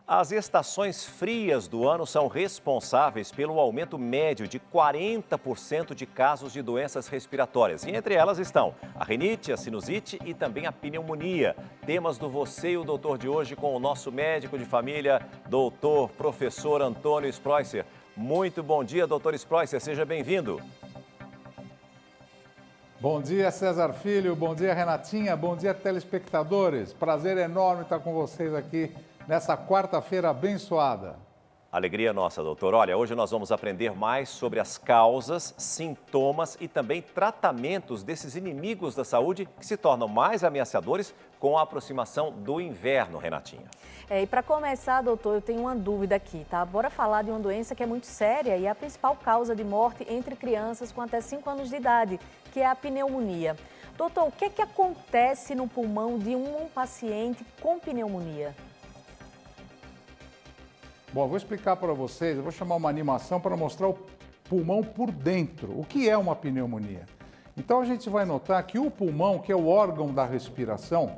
As estações frias do ano são responsáveis pelo aumento médio de 40% de casos de doenças respiratórias. E entre elas estão a rinite, a sinusite e também a pneumonia. Temas do Você e o Doutor de hoje com o nosso médico de família, doutor, professor Antônio Spreusser. Muito bom dia, doutor Spreusser, seja bem-vindo. Bom dia, César Filho, bom dia, Renatinha, bom dia, telespectadores. Prazer enorme estar com vocês aqui nessa quarta-feira abençoada. Alegria nossa, doutor. Olha, hoje nós vamos aprender mais sobre as causas, sintomas e também tratamentos desses inimigos da saúde que se tornam mais ameaçadores com a aproximação do inverno, Renatinha. E para começar, doutor, eu tenho uma dúvida aqui, tá? Bora falar de uma doença que é muito séria e é a principal causa de morte entre crianças com até 5 anos de idade, que é a pneumonia. Doutor, o que é que acontece no pulmão de um paciente com pneumonia? Bom, eu vou explicar para vocês, eu vou chamar uma animação para mostrar o pulmão por dentro. O que é uma pneumonia? Então a gente vai notar que o pulmão, que é o órgão da respiração,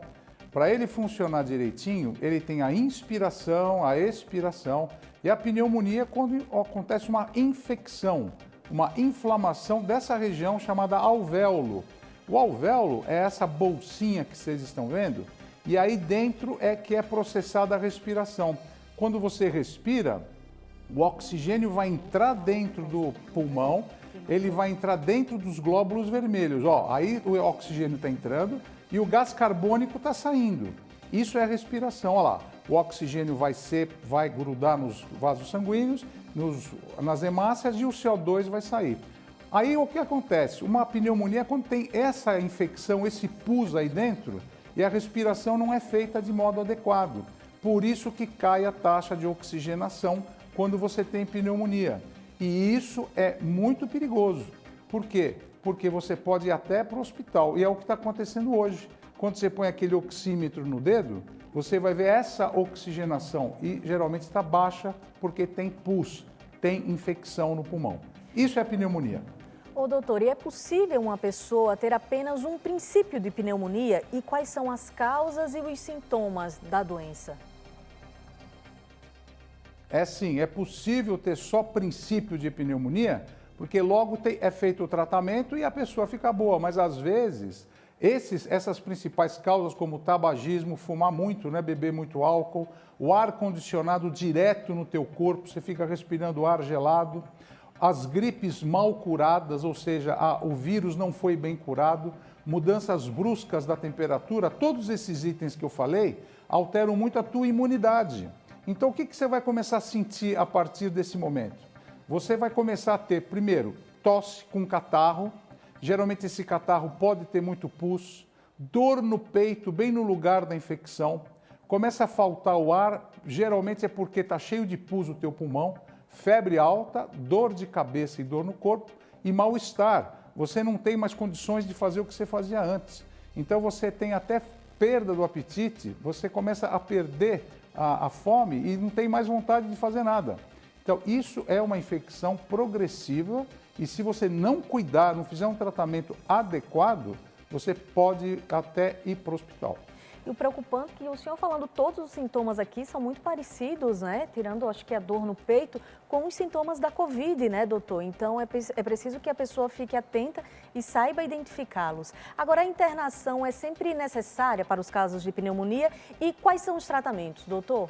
para ele funcionar direitinho, ele tem a inspiração, a expiração e a pneumonia quando acontece uma infecção, uma inflamação dessa região chamada alvéolo. O alvéolo é essa bolsinha que vocês estão vendo e aí dentro é que é processada a respiração. Quando você respira, o oxigênio vai entrar dentro do pulmão, ele vai entrar dentro dos glóbulos vermelhos. Ó, aí o oxigênio está entrando e o gás carbônico está saindo. Isso é a respiração. Olha lá, o oxigênio vai grudar nos vasos sanguíneos, nas hemácias e o CO2 vai sair. Aí o que acontece? Uma pneumonia é quando tem essa infecção, esse pus aí dentro e a respiração não é feita de modo adequado. Por isso que cai a taxa de oxigenação quando você tem pneumonia. E isso é muito perigoso. Por quê? Porque você pode ir até para o hospital. E é o que está acontecendo hoje. Quando você põe aquele oxímetro no dedo, você vai ver essa oxigenação. E geralmente está baixa porque tem pus, tem infecção no pulmão. Isso é pneumonia. Ô doutor, e é possível uma pessoa ter apenas um princípio de pneumonia? E quais são as causas e os sintomas da doença? É sim, é possível ter só princípio de pneumonia, porque logo é feito o tratamento e a pessoa fica boa, mas às vezes essas principais causas como tabagismo, fumar muito, né, beber muito álcool, o ar condicionado direto no teu corpo, você fica respirando ar gelado, as gripes mal curadas, ou seja, o vírus não foi bem curado, mudanças bruscas da temperatura, todos esses itens que eu falei alteram muito a tua imunidade. Então, o que você vai começar a sentir a partir desse momento? Você vai começar a ter, primeiro, tosse com catarro. Geralmente esse catarro pode ter muito pus, dor no peito, bem no lugar da infecção. Começa a faltar o ar, geralmente é porque está cheio de pus o teu pulmão. Febre alta, dor de cabeça e dor no corpo e mal-estar. Você não tem mais condições de fazer o que você fazia antes. Então, você tem até perda do apetite, você começa a perder a fome e não tem mais vontade de fazer nada. Então, isso é uma infecção progressiva e se você não cuidar, não fizer um tratamento adequado, você pode até ir para o hospital. E o preocupante é que o senhor falando todos os sintomas aqui são muito parecidos, né? Tirando, acho que a dor no peito, com os sintomas da Covid, né, doutor? Então, é preciso que a pessoa fique atenta e saiba identificá-los. Agora, a internação é sempre necessária para os casos de pneumonia e quais são os tratamentos, doutor?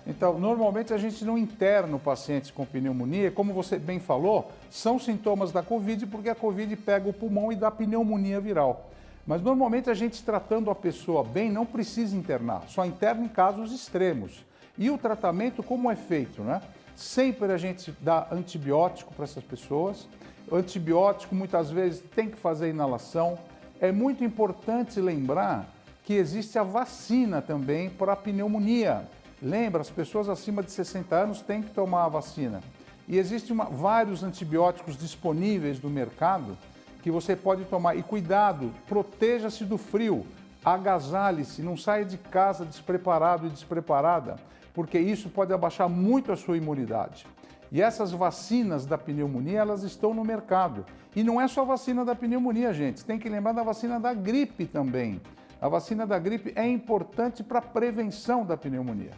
Então, normalmente a gente não interna o paciente com pneumonia, como você bem falou, são sintomas da Covid, porque a Covid pega o pulmão e dá pneumonia viral. Mas normalmente a gente tratando a pessoa bem não precisa internar, só interna em casos extremos. E o tratamento como é feito, né? Sempre a gente dá antibiótico para essas pessoas. O antibiótico muitas vezes tem que fazer inalação. É muito importante lembrar que existe a vacina também para a pneumonia. Lembra, as pessoas acima de 60 anos têm que tomar a vacina. E existem vários antibióticos disponíveis no mercado que você pode tomar. E cuidado, proteja-se do frio, agasalhe-se, não saia de casa despreparado e despreparada, porque isso pode abaixar muito a sua imunidade. E essas vacinas da pneumonia, elas estão no mercado. E não é só vacina da pneumonia, gente. Tem que lembrar da vacina da gripe também. A vacina da gripe é importante para a prevenção da pneumonia.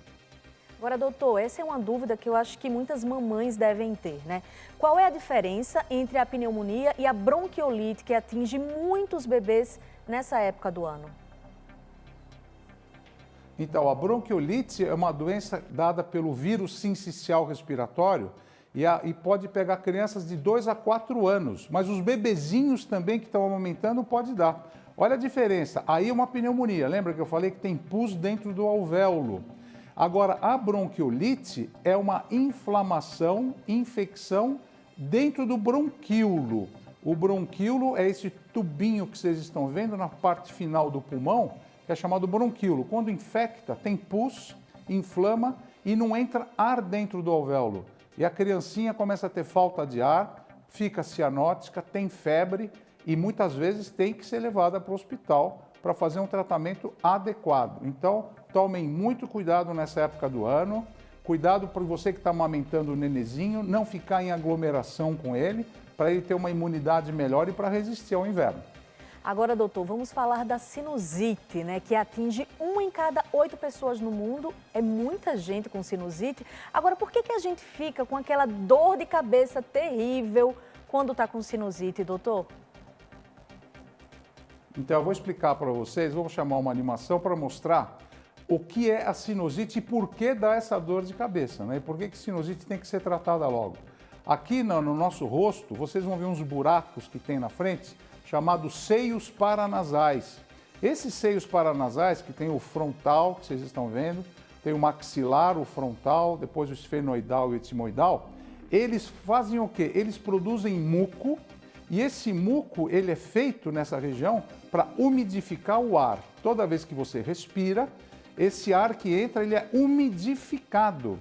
Agora, doutor, essa é uma dúvida que eu acho que muitas mamães devem ter, né? Qual é a diferença entre a pneumonia e a bronquiolite que atinge muitos bebês nessa época do ano? Então, a bronquiolite é uma doença dada pelo vírus sincicial respiratório e pode pegar crianças de 2 a 4 anos, mas os bebezinhos também que estão amamentando pode dar. Olha a diferença, aí é uma pneumonia, lembra que eu falei que tem pus dentro do alvéolo? Agora, a bronquiolite é uma inflamação, infecção dentro do bronquíolo. O bronquíolo é esse tubinho que vocês estão vendo na parte final do pulmão, que é chamado bronquíolo. Quando infecta, tem pus, inflama e não entra ar dentro do alvéolo. E a criancinha começa a ter falta de ar, fica cianótica, tem febre e muitas vezes tem que ser levada para o hospital para fazer um tratamento adequado. Então, tomem muito cuidado nessa época do ano. Cuidado para você que está amamentando o nenezinho, não ficar em aglomeração com ele, para ele ter uma imunidade melhor e para resistir ao inverno. Agora, doutor, vamos falar da sinusite, né? Que atinge 1 em cada 8 pessoas no mundo. É muita gente com sinusite. Agora, por que a gente fica com aquela dor de cabeça terrível quando está com sinusite, doutor? Então, eu vou explicar para vocês, vou chamar uma animação para mostrar o que é a sinusite e por que dá essa dor de cabeça, né? E por que sinusite tem que ser tratada logo. Aqui no nosso rosto, vocês vão ver uns buracos que tem na frente, chamados seios paranasais. Esses seios paranasais, que tem o frontal, que vocês estão vendo, tem o maxilar, o frontal, depois o esfenoidal e o etimoidal, eles fazem o quê? Eles produzem muco, e esse muco, ele é feito nessa região para umidificar o ar. Toda vez que você respira, esse ar que entra, ele é umidificado.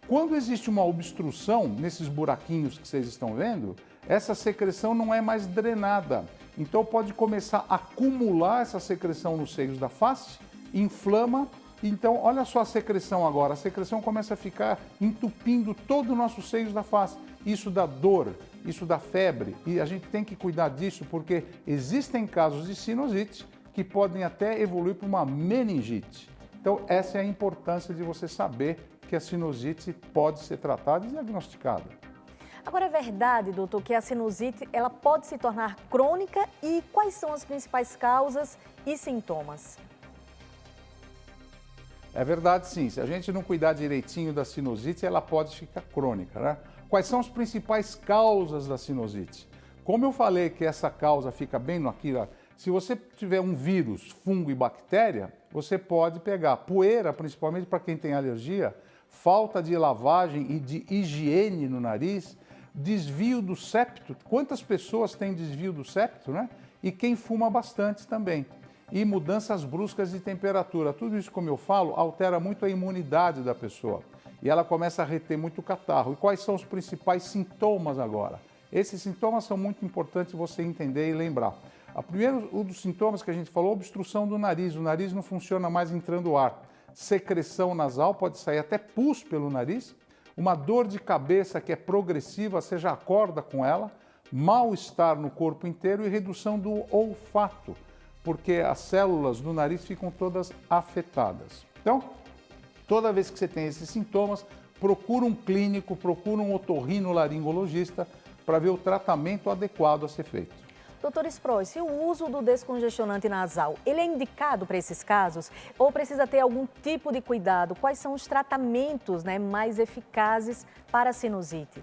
Quando existe uma obstrução nesses buraquinhos que vocês estão vendo, essa secreção não é mais drenada. Então pode começar a acumular essa secreção nos seios da face, inflama. Então olha só a secreção agora, a secreção começa a ficar entupindo todo o nosso seios da face. Isso dá dor, isso dá febre e a gente tem que cuidar disso porque existem casos de sinusite que podem até evoluir para uma meningite. Então essa é a importância de você saber que a sinusite pode ser tratada e diagnosticada. Agora, é verdade, doutor, que a sinusite ela pode se tornar crônica e quais são as principais causas e sintomas? É verdade, sim. Se a gente não cuidar direitinho da sinusite, ela pode ficar crônica, né? Quais são as principais causas da sinusite? Como eu falei que essa causa fica bem aqui, ó, se você tiver um vírus, fungo e bactéria, você pode pegar poeira, principalmente para quem tem alergia, falta de lavagem e de higiene no nariz, desvio do septo. Quantas pessoas têm desvio do septo, né? E quem fuma bastante também. E mudanças bruscas de temperatura. Tudo isso, como eu falo, altera muito a imunidade da pessoa. E ela começa a reter muito catarro. E quais são os principais sintomas agora? Esses sintomas são muito importantes você entender e lembrar. O primeiro dos sintomas que a gente falou, obstrução do nariz. O nariz não funciona mais entrando ar. Secreção nasal, pode sair até pus pelo nariz. Uma dor de cabeça que é progressiva, você já acorda com ela. Mal-estar no corpo inteiro e redução do olfato, porque as células do nariz ficam todas afetadas. Então, toda vez que você tem esses sintomas, procura um clínico, procura um otorrinolaringologista para ver o tratamento adequado a ser feito. Doutor Sprois, se o uso do descongestionante nasal, ele é indicado para esses casos ou precisa ter algum tipo de cuidado? Quais são os tratamentos, mais eficazes para a sinusite?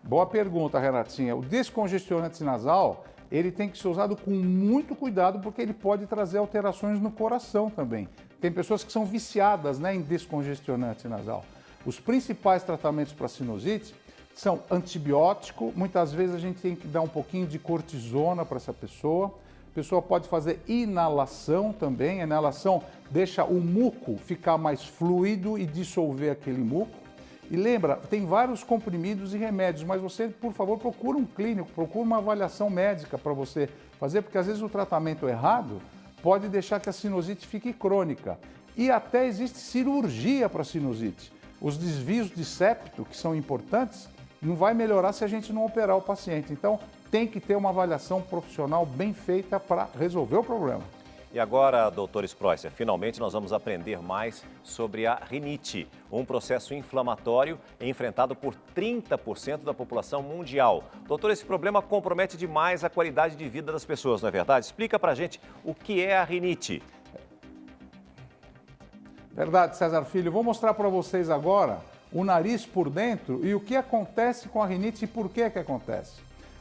Boa pergunta, Renatinha. O descongestionante nasal, ele tem que ser usado com muito cuidado porque ele pode trazer alterações no coração também. Tem pessoas que são viciadas em descongestionante nasal. Os principais tratamentos para sinusite são antibiótico, muitas vezes a gente tem que dar um pouquinho de cortisona para essa pessoa. A pessoa pode fazer inalação também, a inalação deixa o muco ficar mais fluido e dissolver aquele muco. E lembra, tem vários comprimidos e remédios, mas você, por favor, procura um clínico, procura uma avaliação médica para você fazer, porque às vezes o tratamento errado pode deixar que a sinusite fique crônica. E até existe cirurgia para sinusite. Os desvios de septo, que são importantes, não vai melhorar se a gente não operar o paciente. Então, tem que ter uma avaliação profissional bem feita para resolver o problema. E agora, doutor Spreusser, finalmente nós vamos aprender mais sobre a rinite, um processo inflamatório enfrentado por 30% da população mundial. Doutor, esse problema compromete demais a qualidade de vida das pessoas, não é verdade? Explica pra gente o que é a rinite. Verdade, César Filho. Vou mostrar para vocês agora o nariz por dentro e o que acontece com a rinite e por que acontece.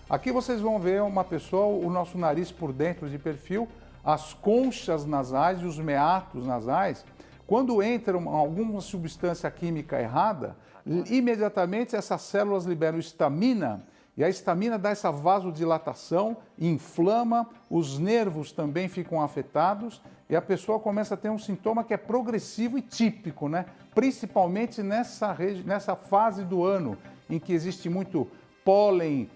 Aqui vocês vão ver uma pessoa, o nosso nariz por dentro de perfil, as conchas nasais e os meatos nasais. Quando entra alguma substância química errada, imediatamente essas células liberam histamina e a histamina dá essa vasodilatação, inflama, os nervos também ficam afetados e a pessoa começa a ter um sintoma que é progressivo e típico, né? Principalmente nessa fase do ano em que existe muito pólen,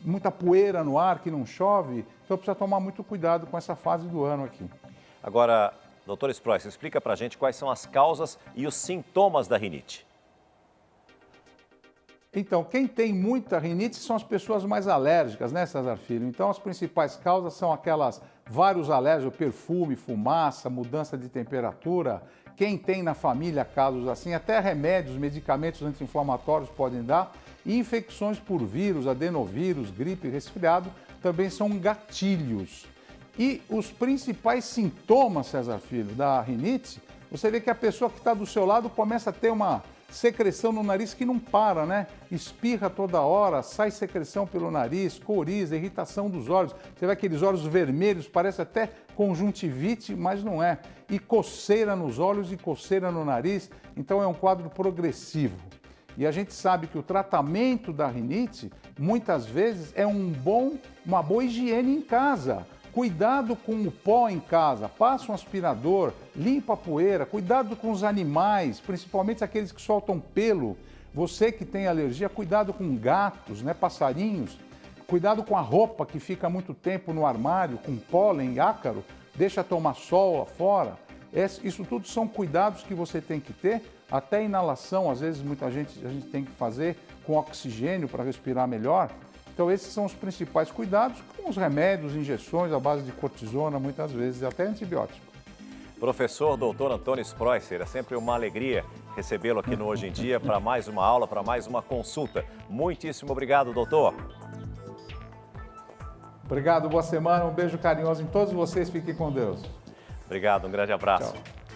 muita poeira no ar, que não chove, então precisa tomar muito cuidado com essa fase do ano aqui. Agora, doutor Spreusser, explica pra gente quais são as causas e os sintomas da rinite. Então, quem tem muita rinite são as pessoas mais alérgicas, né, César Filho? Então, as principais causas são vários alérgicos, perfume, fumaça, mudança de temperatura. Quem tem na família casos assim, até remédios, medicamentos anti-inflamatórios podem dar. E infecções por vírus, adenovírus, gripe, resfriado, também são gatilhos. E os principais sintomas, César Filho, da rinite, você vê que a pessoa que está do seu lado começa a ter uma secreção no nariz que não para, né? Espirra toda hora, sai secreção pelo nariz, coriza, irritação dos olhos. Você vê aqueles olhos vermelhos, parece até conjuntivite, mas não é. E coceira nos olhos e coceira no nariz, então é um quadro progressivo. E a gente sabe que o tratamento da rinite, muitas vezes, é uma boa higiene em casa. Cuidado com o pó em casa, passa um aspirador, limpa a poeira, cuidado com os animais, principalmente aqueles que soltam pelo. Você que tem alergia, cuidado com gatos, né, passarinhos. Cuidado com a roupa que fica muito tempo no armário, com pólen, ácaro, deixa tomar sol lá fora. Isso tudo são cuidados que você tem que ter, até inalação, às vezes a gente tem que fazer com oxigênio para respirar melhor. Então esses são os principais cuidados, com os remédios, injeções à base de cortisona, muitas vezes até antibiótico. Professor Dr. Antônio Spreusser, é sempre uma alegria recebê-lo aqui no Hoje em Dia para mais uma aula, para mais uma consulta. Muitíssimo obrigado, doutor. Obrigado, boa semana, um beijo carinhoso em todos vocês, fiquem com Deus. Obrigado, um grande abraço. Tchau.